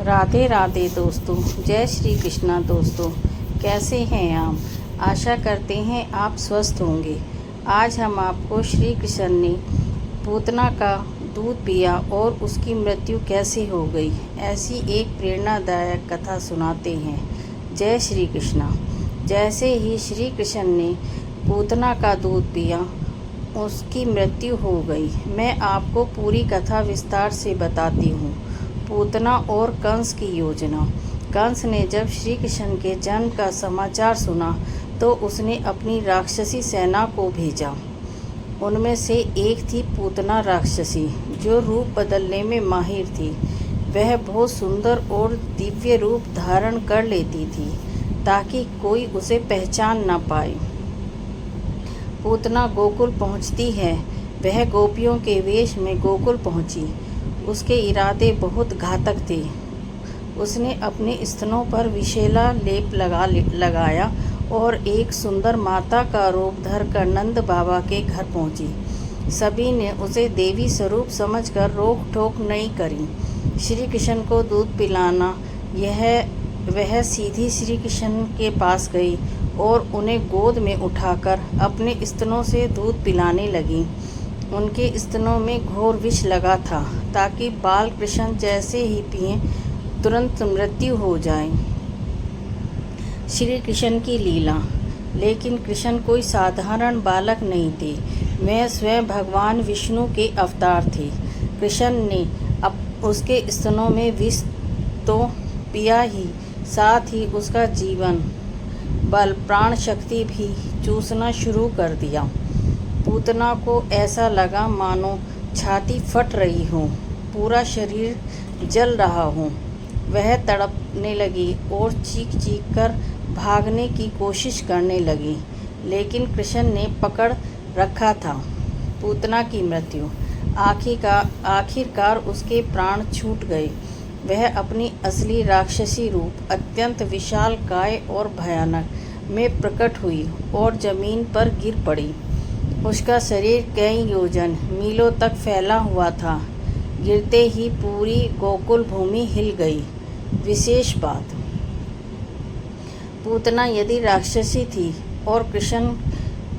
राधे राधे दोस्तों, जय श्री कृष्णा दोस्तों। कैसे हैं आप? आशा करते हैं आप स्वस्थ होंगे। आज हम आपको श्री कृष्ण ने पूतना का दूध पिया और उसकी मृत्यु कैसे हो गई, ऐसी एक प्रेरणादायक कथा सुनाते हैं। जय श्री कृष्णा। जैसे ही श्री कृष्ण ने पूतना का दूध पिया, उसकी मृत्यु हो गई। मैं आपको पूरी कथा विस्तार से बताती हूँ। पूतना और कंस की योजना। कंस ने जब श्री कृष्ण के जन्म का समाचार सुना तो उसने अपनी राक्षसी सेना को भेजा। उनमें से एक थी पूतना राक्षसी, जो रूप बदलने में माहिर थी। वह बहुत सुंदर और दिव्य रूप धारण कर लेती थी ताकि कोई उसे पहचान न पाए। पूतना गोकुल पहुंचती है। वह गोपियों के वेश में गोकुल पहुंची। उसके इरादे बहुत घातक थे। उसने अपने स्तनों पर विषैला लेप लगाया और एक सुंदर माता का रूप धरकर नंद बाबा के घर पहुंची। सभी ने उसे देवी स्वरूप समझकर रोक टोक नहीं करी। श्री कृष्ण को दूध पिलाना वह सीधी श्री कृष्ण के पास गई और उन्हें गोद में उठाकर अपने स्तनों से दूध पिलाने लगी। उनके स्तनों में घोर विष लगा था ताकि बाल कृष्ण जैसे ही पिएं तुरंत मृत्यु हो जाए। श्री कृष्ण की लीला। लेकिन कृष्ण कोई साधारण बालक नहीं थे। वे स्वयं भगवान विष्णु के अवतार थे। कृष्ण ने उसके स्तनों में विष तो पिया ही, साथ ही उसका जीवन बल प्राण शक्ति भी चूसना शुरू कर दिया। पूतना को ऐसा लगा मानो छाती फट रही हो, पूरा शरीर जल रहा हो। वह तड़पने लगी और चीख चीख कर भागने की कोशिश करने लगी, लेकिन कृष्ण ने पकड़ रखा था। पूतना की मृत्यु। आखिरकार उसके प्राण छूट गए। वह अपनी असली राक्षसी रूप अत्यंत विशालकाय और भयानक में प्रकट हुई और जमीन पर गिर पड़ी। उसका शरीर कई योजन मीलों तक फैला हुआ था। गिरते ही पूरी गोकुल भूमि हिल गई। विशेष बात, पूतना यदि राक्षसी थी और कृष्ण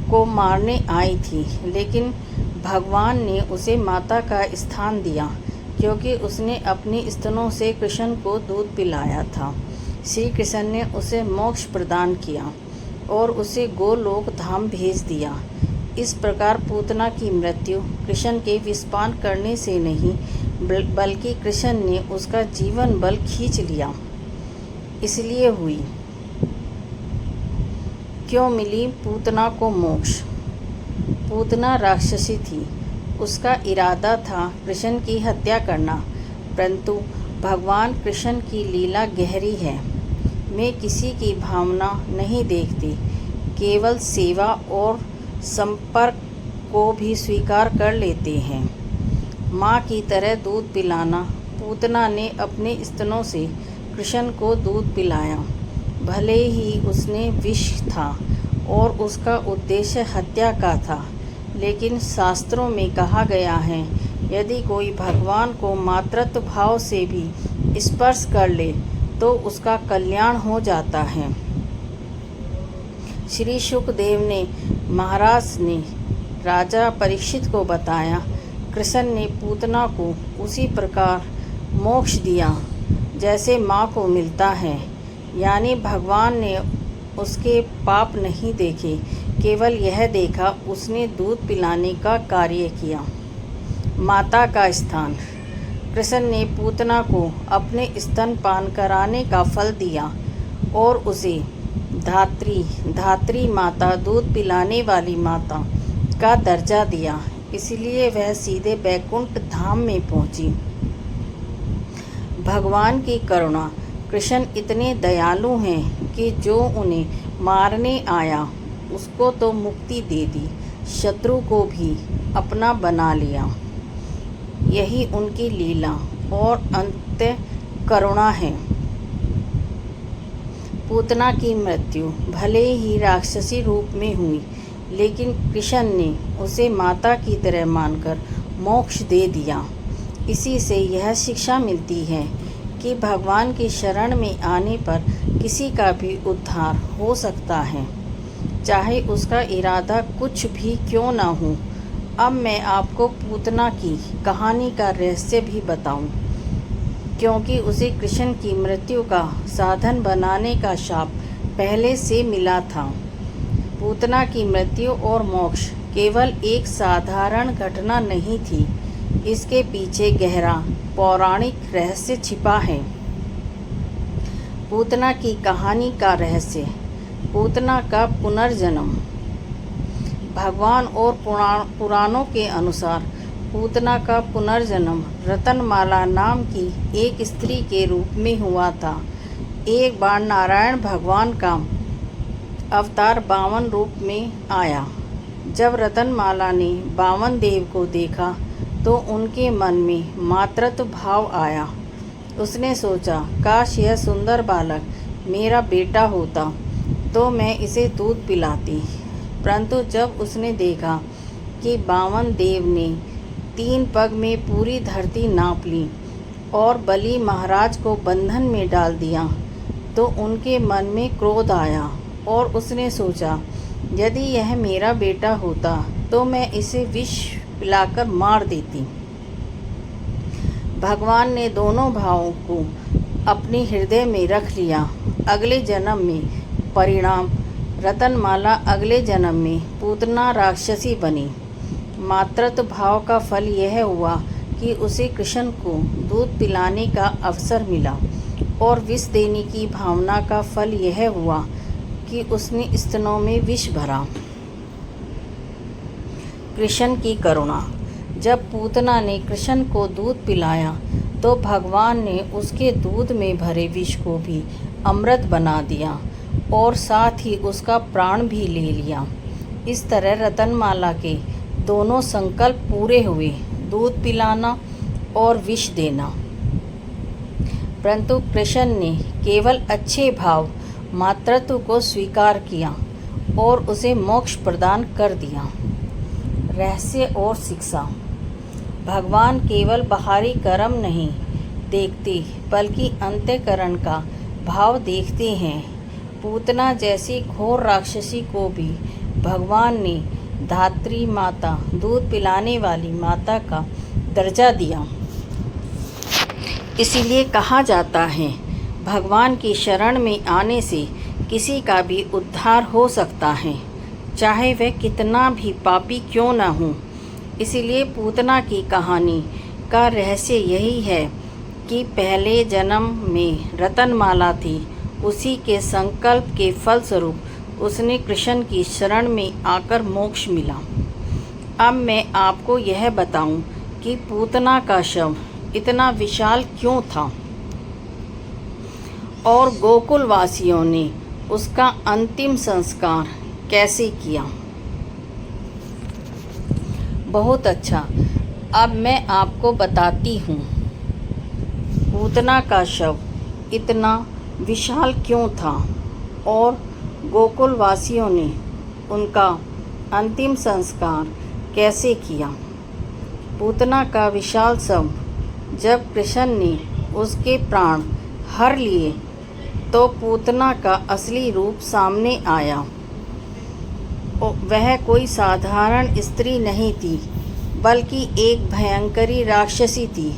को मारने आई थी, लेकिन भगवान ने उसे माता का स्थान दिया क्योंकि उसने अपने स्तनों से कृष्ण को दूध पिलाया था। श्री कृष्ण ने उसे मोक्ष प्रदान किया और उसे गोलोक धाम भेज दिया। इस प्रकार पूतना की मृत्यु कृष्ण के विषपान करने से नहीं, बल्कि कृष्ण ने उसका जीवन बल खींच लिया, इसलिए हुई। क्यों मिली पूतना को मोक्ष? पूतना राक्षसी थी। उसका इरादा था कृष्ण की हत्या करना, परंतु भगवान कृष्ण की लीला गहरी है। वे किसी की भावना नहीं देखते, केवल सेवा और संपर्क को भी स्वीकार कर लेते हैं। माँ की तरह दूध पिलाना। पूतना ने अपने स्तनों से कृष्ण को दूध पिलाया। भले ही उसने विष था और उसका उद्देश्य हत्या का था, लेकिन शास्त्रों में कहा गया है, यदि कोई भगवान को मातृत्व भाव से भी स्पर्श कर ले तो उसका कल्याण हो जाता है। श्री सुखदेव ने महाराज ने राजा परीक्षित को बताया, कृष्ण ने पूतना को उसी प्रकार मोक्ष दिया जैसे माँ को मिलता है। यानी भगवान ने उसके पाप नहीं देखे, केवल यह देखा उसने दूध पिलाने का कार्य किया। माता का स्थान। कृष्ण ने पूतना को अपने स्तनपान कराने का फल दिया और उसे धात्री माता, दूध पिलाने वाली माता का दर्जा दिया। इसलिए वह सीधे बैकुंठ धाम में पहुंची। भगवान की करुणा। कृष्ण इतने दयालु हैं कि जो उन्हें मारने आया उसको तो मुक्ति दे दी, शत्रु को भी अपना बना लिया। यही उनकी लीला और अंत्य करुणा है। पूतना की मृत्यु भले ही राक्षसी रूप में हुई, लेकिन कृष्ण ने उसे माता की तरह मानकर मोक्ष दे दिया। इसी से यह शिक्षा मिलती है कि भगवान की शरण में आने पर किसी का भी उद्धार हो सकता है, चाहे उसका इरादा कुछ भी क्यों ना हो। अब मैं आपको पूतना की कहानी का रहस्य भी बताऊं, क्योंकि उसे कृष्ण की मृत्यु का साधन बनाने का शाप पहले से मिला था। पूतना की मृत्यु और मोक्ष केवल एक साधारण घटना नहीं थी, इसके पीछे गहरा पौराणिक रहस्य छिपा है। पूतना की कहानी का रहस्य। पूतना का पुनर्जन्म। भगवान और पुराणों के अनुसार पूतना का पुनर्जन्म रतनमाला नाम की एक स्त्री के रूप में हुआ था। एक बार नारायण भगवान का अवतार बामन रूप में आया। जब रतनमाला ने बामन देव को देखा तो उनके मन में मातृत्व भाव आया। उसने सोचा, काश यह सुंदर बालक मेरा बेटा होता तो मैं इसे दूध पिलाती। परंतु जब उसने देखा कि बामन देव ने 3 पग में पूरी धरती नाप ली और बलि महाराज को बंधन में डाल दिया, तो उनके मन में क्रोध आया और उसने सोचा, यदि यह मेरा बेटा होता तो मैं इसे विष पिलाकर मार देती। भगवान ने दोनों भावों को अपने हृदय में रख लिया। अगले जन्म में परिणाम, रतनमाला अगले जन्म में पूतना राक्षसी बनी। मातृत्व भाव का फल यह हुआ कि उसे कृष्ण को दूध पिलाने का अवसर मिला, और विष देने की भावना का फल यह हुआ कि उसने स्तनों में विष भरा। कृष्ण की करुणा। जब पूतना ने कृष्ण को दूध पिलाया तो भगवान ने उसके दूध में भरे विष को भी अमृत बना दिया और साथ ही उसका प्राण भी ले लिया। इस तरह रतनमाला के दोनों संकल्प पूरे हुए, दूध पिलाना और विष देना। परंतु कृष्ण ने केवल अच्छे भाव मातृत्व को स्वीकार किया और उसे मोक्ष प्रदान कर दिया। रहस्य और शिक्षा। भगवान केवल बाहरी कर्म नहीं देखते, बल्कि अंतःकरण का भाव देखते हैं। पूतना जैसी घोर राक्षसी को भी भगवान ने धात्री माता, दूध पिलाने वाली माता का दर्जा दिया। इसीलिए कहा जाता है, भगवान की शरण में आने से किसी का भी उद्धार हो सकता है, चाहे वह कितना भी पापी क्यों न हो। इसीलिए पूतना की कहानी का रहस्य यही है कि पहले जन्म में रतनमाला थी, उसी के संकल्प के फलस्वरूप उसने कृष्ण की शरण में आकर मोक्ष मिला। अब मैं आपको यह बताऊं कि पूतना का शव इतना विशाल क्यों था और गोकुलवासियों ने उसका अंतिम संस्कार कैसे किया। बहुत अच्छा, अब मैं आपको बताती हूँ पूतना का शव इतना विशाल क्यों था और गोकुलवासियों ने उनका अंतिम संस्कार कैसे किया। पूतना का विशाल शव, जब कृष्ण ने उसके प्राण हर लिए तो पूतना का असली रूप सामने आया। वह कोई साधारण स्त्री नहीं थी, बल्कि एक भयंकरी राक्षसी थी।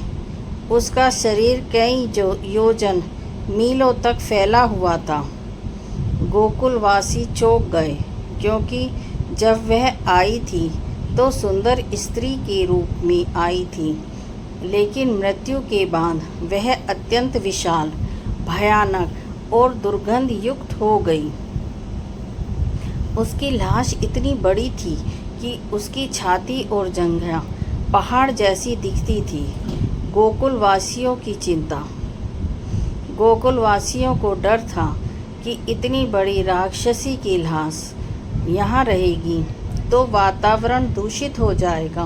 उसका शरीर कई योजन मीलों तक फैला हुआ था। गोकुलवासी चौंक गए, क्योंकि जब वह आई थी तो सुंदर स्त्री के रूप में आई थी, लेकिन मृत्यु के बाद वह अत्यंत विशाल, भयानक और दुर्गंध युक्त हो गई। उसकी लाश इतनी बड़ी थी कि उसकी छाती और जंघा पहाड़ जैसी दिखती थी। गोकुलवासियों की चिंता। गोकुलवासियों को डर था कि इतनी बड़ी राक्षसी की लाश यहाँ रहेगी तो वातावरण दूषित हो जाएगा।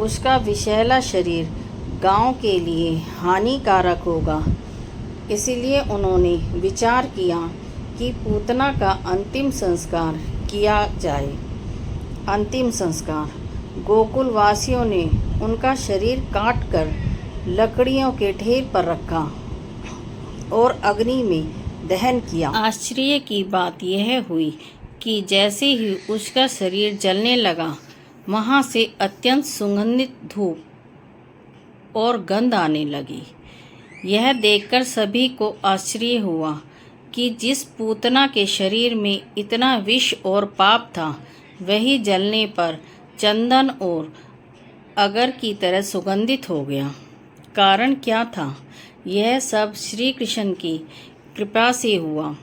उसका विषैला शरीर गांव के लिए हानिकारक होगा। इसलिए उन्होंने विचार किया कि पूतना का अंतिम संस्कार किया जाए। अंतिम संस्कार। गोकुलवासियों ने उनका शरीर काटकर लकड़ियों के ढेर पर रखा और अग्नि में दहन किया। आश्चर्य की बात यह हुई कि जैसे ही उसका शरीर जलने लगा, वहाँ से अत्यंत सुगंधित धूप और गंध आने लगी। यह देखकर सभी को आश्चर्य हुआ कि जिस पूतना के शरीर में इतना विष और पाप था, वही जलने पर चंदन और अगर की तरह सुगंधित हो गया। कारण क्या था? यह सब श्री कृष्ण की कृपा से हुआ।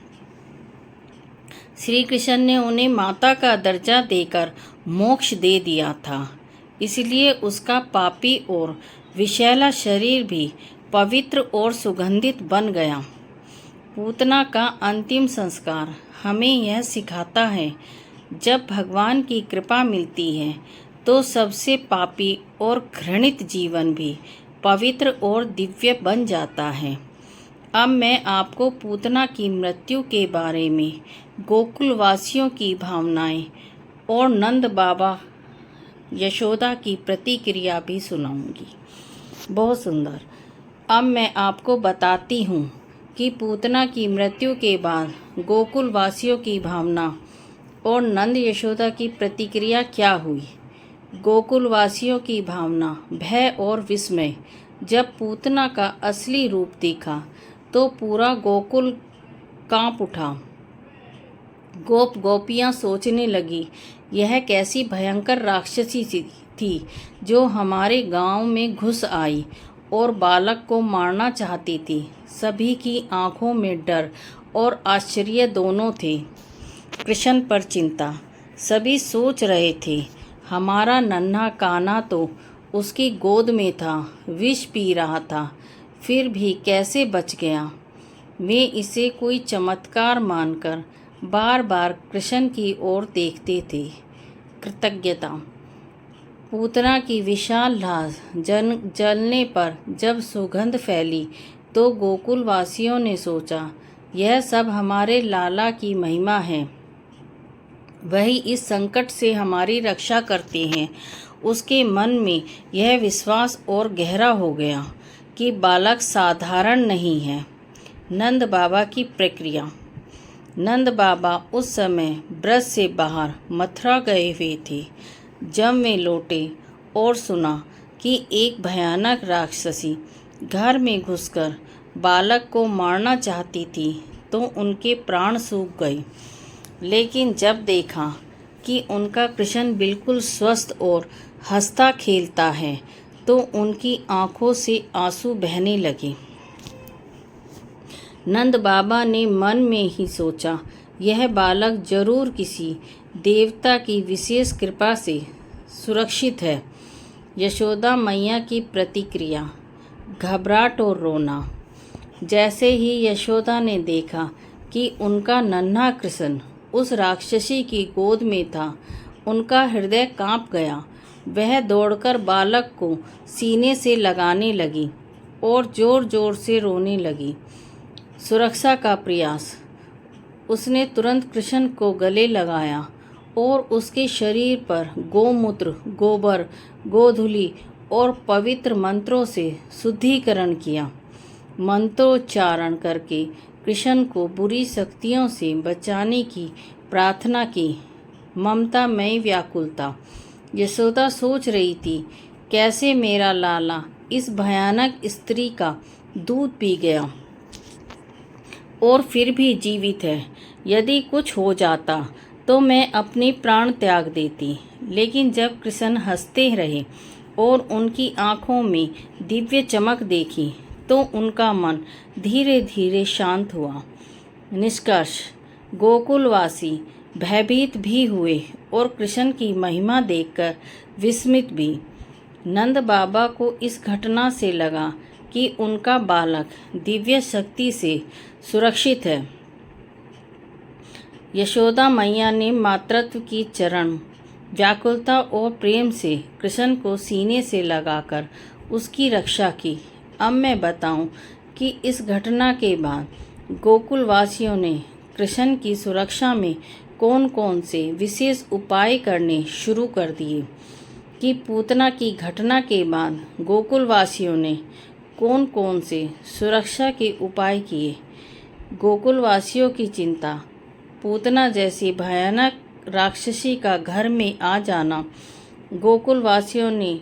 श्री कृष्ण ने उन्हें माता का दर्जा देकर मोक्ष दे दिया था, इसलिए उसका पापी और विषैला शरीर भी पवित्र और सुगंधित बन गया। पूतना का अंतिम संस्कार हमें यह सिखाता है, जब भगवान की कृपा मिलती है तो सबसे पापी और घृणित जीवन भी पवित्र और दिव्य बन जाता है। अब मैं आपको पूतना की मृत्यु के बारे में, गोकुलवासियों की भावनाएं और नंद बाबा यशोदा की प्रतिक्रिया भी सुनाऊंगी। बहुत सुंदर। अब मैं आपको बताती हूँ कि पूतना की मृत्यु के बाद गोकुलवासियों की भावना और नंद यशोदा की प्रतिक्रिया क्या हुई। गोकुलवासियों की भावना, भय और विस्मय। जब पूतना का असली रूप देखा तो पूरा गोकुल कांप उठा। गोप गोपियाँ सोचने लगी, यह कैसी भयंकर राक्षसी थी जो हमारे गांव में घुस आई और बालक को मारना चाहती थी। सभी की आंखों में डर और आश्चर्य दोनों थे। कृष्ण पर चिंता। सभी सोच रहे थे, हमारा नन्हा कान्हा तो उसकी गोद में था, विष पी रहा था, फिर भी कैसे बच गया। वे इसे कोई चमत्कार मानकर बार बार कृष्ण की ओर देखते थे। कृतज्ञता। पूतना की विशाल लाश जलने पर जब सुगंध फैली तो गोकुलवासियों ने सोचा, यह सब हमारे लाला की महिमा है, वही इस संकट से हमारी रक्षा करते हैं। उसके मन में यह विश्वास और गहरा हो गया कि बालक साधारण नहीं है। नंद बाबा की प्रक्रिया। नंद बाबा उस समय ब्रज से बाहर मथुरा गए हुए थे। जब वे लौटे और सुना कि एक भयानक राक्षसी घर में घुसकर बालक को मारना चाहती थी, तो उनके प्राण सूख गए। लेकिन जब देखा कि उनका कृष्ण बिल्कुल स्वस्थ और हंसता खेलता है, तो उनकी आंखों से आंसू बहने लगे। नंद बाबा ने मन में ही सोचा, यह बालक जरूर किसी देवता की विशेष कृपा से सुरक्षित है। यशोदा मैया की प्रतिक्रिया। घबराहट और रोना। जैसे ही यशोदा ने देखा कि उनका नन्हा कृष्ण उस राक्षसी की गोद में था, उनका हृदय कांप गया। वह दौड़कर बालक को सीने से लगाने लगी और जोर जोर से रोने लगी। सुरक्षा का प्रयास। उसने तुरंत कृष्ण को गले लगाया और उसके शरीर पर गोमूत्र, गोबर, गोधूलि और पवित्र मंत्रों से शुद्धिकरण किया। मंत्रोच्चारण करके कृष्ण को बुरी शक्तियों से बचाने की प्रार्थना की। ममतामयी व्याकुलता। यशोदा सोच रही थी, कैसे मेरा लाला इस भयानक स्त्री का दूध पी गया और फिर भी जीवित है। यदि कुछ हो जाता तो मैं अपने प्राण त्याग देती। लेकिन जब कृष्ण हंसते रहे और उनकी आंखों में दिव्य चमक देखी, तो उनका मन धीरे धीरे शांत हुआ। निष्कर्ष। गोकुलवासी भयभीत भी हुए और कृष्ण की महिमा देखकर विस्मित भी। नंद बाबा को इस घटना से लगा कि उनका बालक दिव्य शक्ति से सुरक्षित है। यशोदा मैया ने मातृत्व की चरण व्याकुलता और प्रेम से कृष्ण को सीने से लगाकर उसकी रक्षा की। अब मैं बताऊं कि इस घटना के बाद गोकुलवासियों ने कृष्ण की सुरक्षा में कौन कौन से विशेष उपाय करने शुरू कर दिए। कि पूतना की घटना के बाद गोकुलवासियों ने कौन कौन से सुरक्षा के उपाय किए। गोकुलवासियों की चिंता। पूतना जैसी भयानक राक्षसी का घर में आ जाना गोकुलवासियों ने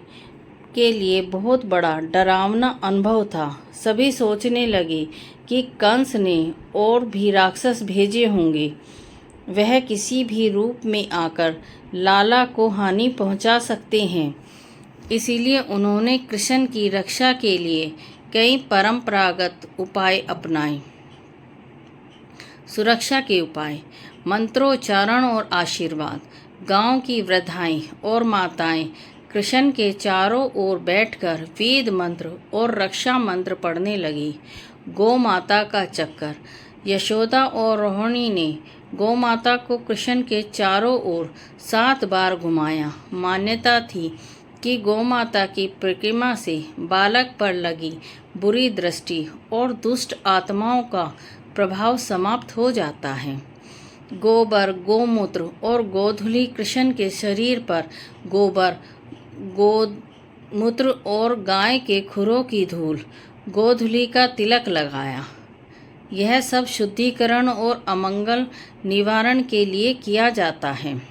के लिए बहुत बड़ा डरावना अनुभव था। सभी सोचने लगे कि कंस ने और भी राक्षस भेजे होंगे। वह किसी भी रूप में आकर लाला को हानि पहुंचा सकते हैं। इसीलिए उन्होंने कृष्ण की रक्षा के लिए कई परंपरागत उपाय अपनाए। सुरक्षा के उपाय। मंत्रोच्चारण और आशीर्वाद। गांव की वृद्धाएं और माताएं कृष्ण के चारों ओर बैठकर वेद मंत्र और रक्षा मंत्र पढ़ने लगी। गौ माता का चक्कर। यशोदा और रोहिणी ने गौ माता को कृष्ण के चारों ओर 7 बार घुमाया। मान्यता थी कि गौ माता की परिक्रमा से बालक पर लगी बुरी दृष्टि और दुष्ट आत्माओं का प्रभाव समाप्त हो जाता है। गोबर, गोमूत्र और गोधूलि। कृष्ण के शरीर पर गोबर, गोमूत्र और गाय के खुरों की धूल, गोधूलि का तिलक लगाया। यह सब शुद्धिकरण और अमंगल निवारण के लिए किया जाता है।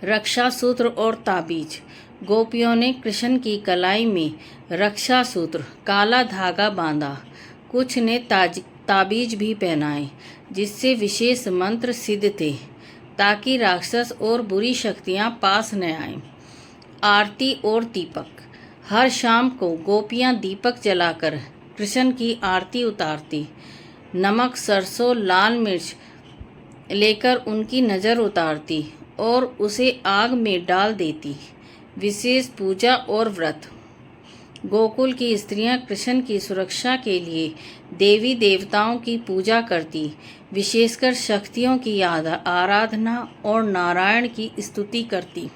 रक्षा सूत्र और ताबीज। गोपियों ने कृष्ण की कलाई में रक्षा सूत्र, काला धागा बांधा। कुछ ने ताबीज भी पहनाए जिससे विशेष मंत्र सिद्ध थे ताकि राक्षस और बुरी शक्तियां पास न आएं। आरती और दीपक। हर शाम को गोपियां दीपक जलाकर कृष्ण की आरती उतारती। नमक, सरसों, लाल मिर्च लेकर उनकी नज़र उतारती और उसे आग में डाल देती। विशेष पूजा और व्रत। गोकुल की स्त्रियां कृष्ण की सुरक्षा के लिए देवी देवताओं की पूजा करती, विशेषकर शक्तियों की आराधना और नारायण की स्तुति करती।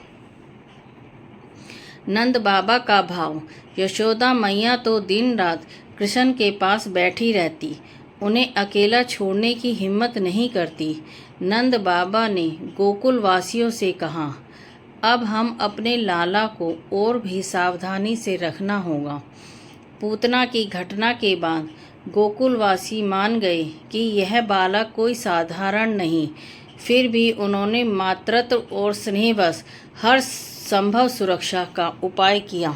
नंद बाबा का भाव। यशोदा मैया तो दिन रात कृष्ण के पास बैठी रहती, उन्हें अकेला छोड़ने की हिम्मत नहीं करती। नंद बाबा ने गोकुल वासियों से कहा, अब हम अपने लाला को और भी सावधानी से रखना होगा। पूतना की घटना के बाद गोकुलवासी मान गए कि यह बालक कोई साधारण नहीं। फिर भी उन्होंने मातृत्व और स्नेहवश हर संभव सुरक्षा का उपाय किया।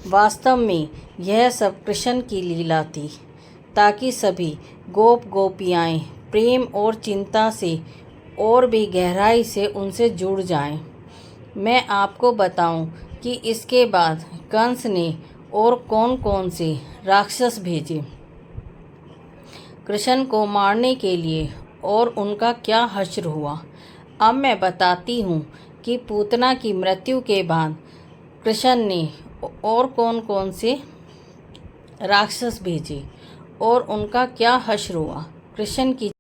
वास्तव में यह सब कृष्ण की लीला थी ताकि सभी गोपियाएं प्रेम और चिंता से और भी गहराई से उनसे जुड़ जाएं। मैं आपको बताऊं कि इसके बाद कंस ने और कौन कौन से राक्षस भेजे कृष्ण को मारने के लिए और उनका क्या हश्र हुआ। अब मैं बताती हूँ कि पूतना की मृत्यु के बाद कृष्ण ने और कौन कौन से राक्षस भेजे और उनका क्या हश्र हुआ। कृष्ण की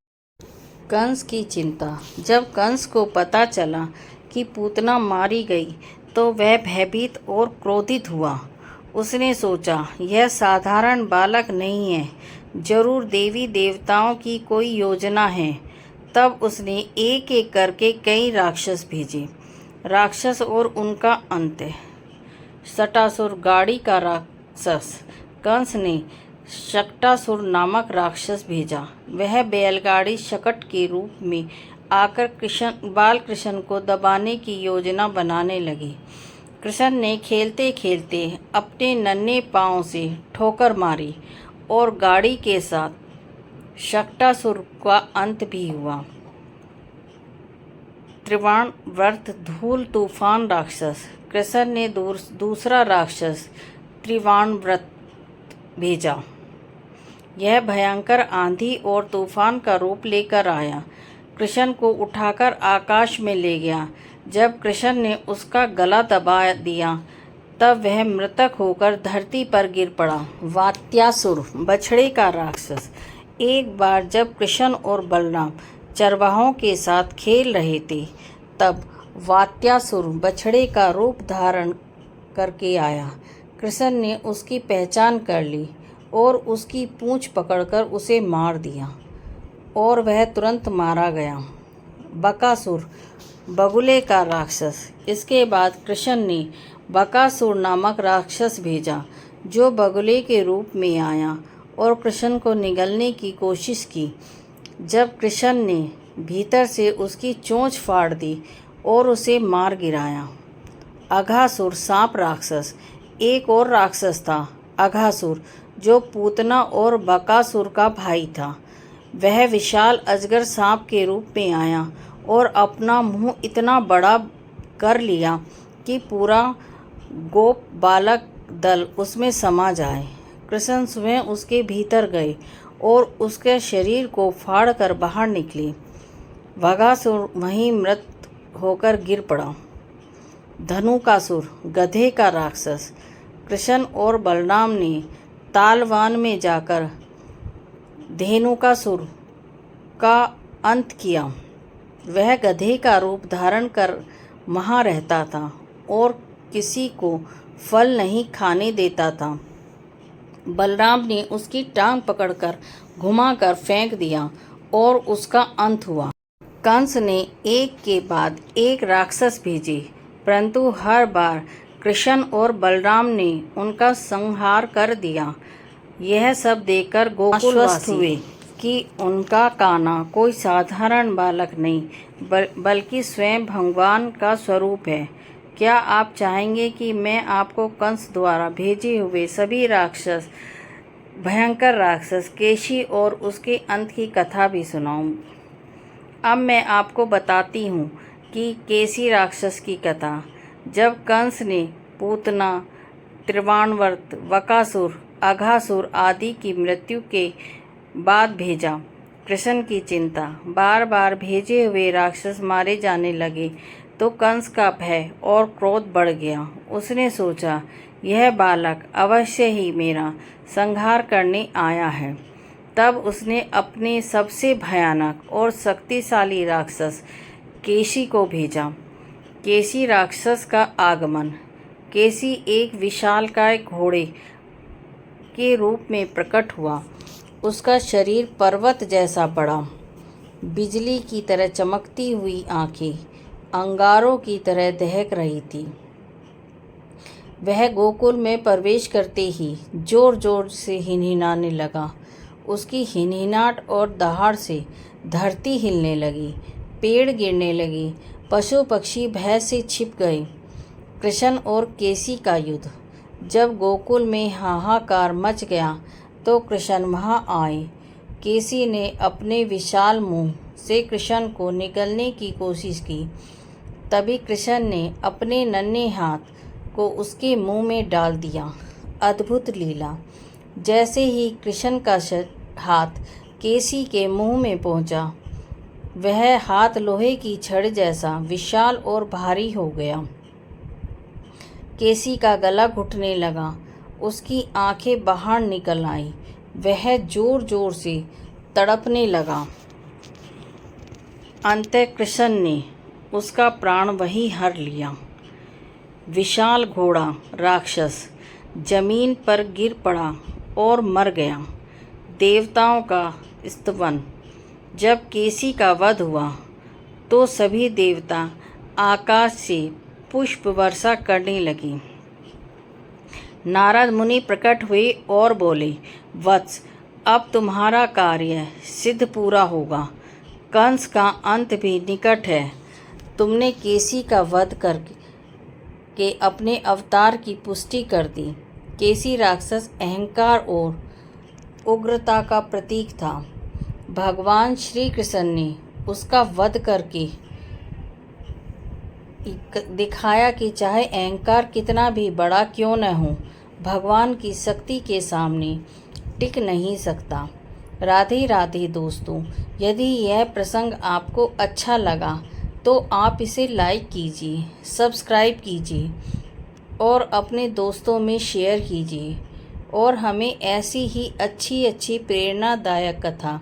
कंस की चिंता। जब कंस को पता चला कि पूतना मारी गई तो वह भयभीत और क्रोधित हुआ। उसने सोचा, यह साधारण बालक नहीं है, जरूर देवी देवताओं की कोई योजना है। तब उसने एक एक करके कई राक्षस भेजे। राक्षस और उनका अंत। शटासुर, गाड़ी का राक्षस। कंस ने शक्टासुर नामक राक्षस भेजा। वह बैलगाड़ी शकट के रूप में आकर बाल कृष्ण को दबाने की योजना बनाने लगी। कृष्ण ने खेलते खेलते अपने नन्हे पांव से ठोकर मारी और गाड़ी के साथ शक्टासुर का अंत भी हुआ। त्रिबाण व्रत, धूल तूफान राक्षस। कृष्ण ने दूसरा राक्षस त्रिबाण व्रत भेजा। यह भयंकर आंधी और तूफान का रूप लेकर आया, कृष्ण को उठाकर आकाश में ले गया। जब कृष्ण ने उसका गला दबा दिया तब वह मृतक होकर धरती पर गिर पड़ा। वात्यासुर, बछड़े का राक्षस। एक बार जब कृष्ण और बलराम चरवाहों के साथ खेल रहे थे तब वात्यासुर बछड़े का रूप धारण करके आया। कृष्ण ने उसकी पहचान कर ली और उसकी पूंछ पकड़कर उसे मार दिया और वह तुरंत मारा गया। बकासुर, बगुले का राक्षस। इसके बाद कृष्ण ने बकासुर नामक राक्षस भेजा जो बगुले के रूप में आया और कृष्ण को निगलने की कोशिश की। जब कृष्ण ने भीतर से उसकी चोंच फाड़ दी और उसे मार गिराया। अघासुर सांप राक्षस। एक और राक्षस था अघासुर, जो पूतना और बकासुर का भाई था। वह विशाल अजगर सांप के रूप में आया और अपना मुंह इतना बड़ा कर लिया कि पूरा गोप बालक दल उसमें समा जाए। कृष्ण स्वयं उसके भीतर गए और उसके शरीर को फाड़ कर बाहर निकले। बकासुर वहीं मृत होकर गिर पड़ा। धनुकासुर, गधे का राक्षस। कृष्ण और बलराम ने तालवान में जाकर धेनुकासुर का अंत किया। वह गधे का रूप धारण कर वहाँ रहता था और किसी को फल नहीं खाने देता था। बलराम ने उसकी टांग पकड़कर घुमाकर फेंक दिया और उसका अंत हुआ। कंस ने एक के बाद एक राक्षस भेजे, परंतु हर बार कृष्ण और बलराम ने उनका संहार कर दिया। यह सब देखकर गोकुलवासी हुए कि उनका कान्हा कोई साधारण बालक नहीं, बल्कि स्वयं भगवान का स्वरूप है। क्या आप चाहेंगे कि मैं आपको कंस द्वारा भेजे हुए सभी राक्षस, भयंकर राक्षस केशी और उसके अंत की कथा भी सुनाऊं? अब मैं आपको बताती हूँ कि केसी राक्षस की कथा। जब कंस ने पूतना, त्रिवाणवर्त, बकासुर, अघासुर आदि की मृत्यु के बाद भेजा। कृष्ण की चिंता, बार बार भेजे हुए राक्षस मारे जाने लगे तो कंस का भय और क्रोध बढ़ गया। उसने सोचा, यह बालक अवश्य ही मेरा संहार करने आया है। तब उसने अपने सबसे भयानक और शक्तिशाली राक्षस केशी को भेजा। केशी राक्षस का आगमन। केशी एक विशालकाय घोड़े के रूप में प्रकट हुआ। उसका शरीर पर्वत जैसा बड़ा, बिजली की तरह चमकती हुई आंखें अंगारों की तरह दहक रही थी। वह गोकुल में प्रवेश करते ही जोर जोर से हिनहिनाने लगा। उसकी हिनहिनाट और दहाड़ से धरती हिलने लगी, पेड़ गिरने लगे, पशु पक्षी भय से छिप गए। कृष्ण और केसी का युद्ध। जब गोकुल में हाहाकार मच गया तो कृष्ण वहाँ आए। केसी ने अपने विशाल मुंह से कृष्ण को निगलने की कोशिश की। तभी कृष्ण ने अपने नन्हे हाथ को उसके मुंह में डाल दिया। अद्भुत लीला। जैसे ही कृष्ण का हाथ केसी के मुंह में पहुंचा, वह हाथ लोहे की छड़ जैसा विशाल और भारी हो गया। केसी का गला घुटने लगा, उसकी आंखें बाहर निकल आईं। वह जोर जोर से तड़पने लगा। अंततः कृष्ण ने उसका प्राण वहीं हर लिया। विशाल घोड़ा राक्षस जमीन पर गिर पड़ा और मर गया। देवताओं का स्तवन। जब केसी का वध हुआ तो सभी देवता आकाश से पुष्प वर्षा करने लगे। नारद मुनि प्रकट हुए और बोले, वत्स, अब तुम्हारा कार्य सिद्ध पूरा होगा। कंस का अंत भी निकट है। तुमने केसी का वध करके अपने अवतार की पुष्टि कर दी। केसी राक्षस अहंकार और उग्रता का प्रतीक था। भगवान श्री कृष्ण ने उसका वध करके दिखाया कि चाहे अहंकार कितना भी बड़ा क्यों न हो, भगवान की शक्ति के सामने टिक नहीं सकता। राधे राधे दोस्तों, यदि यह प्रसंग आपको अच्छा लगा तो आप इसे लाइक कीजिए, सब्सक्राइब कीजिए और अपने दोस्तों में शेयर कीजिए और हमें ऐसी ही अच्छी प्रेरणादायक कथा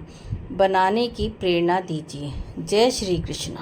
बनाने की प्रेरणा दीजिए। जय श्री कृष्ण।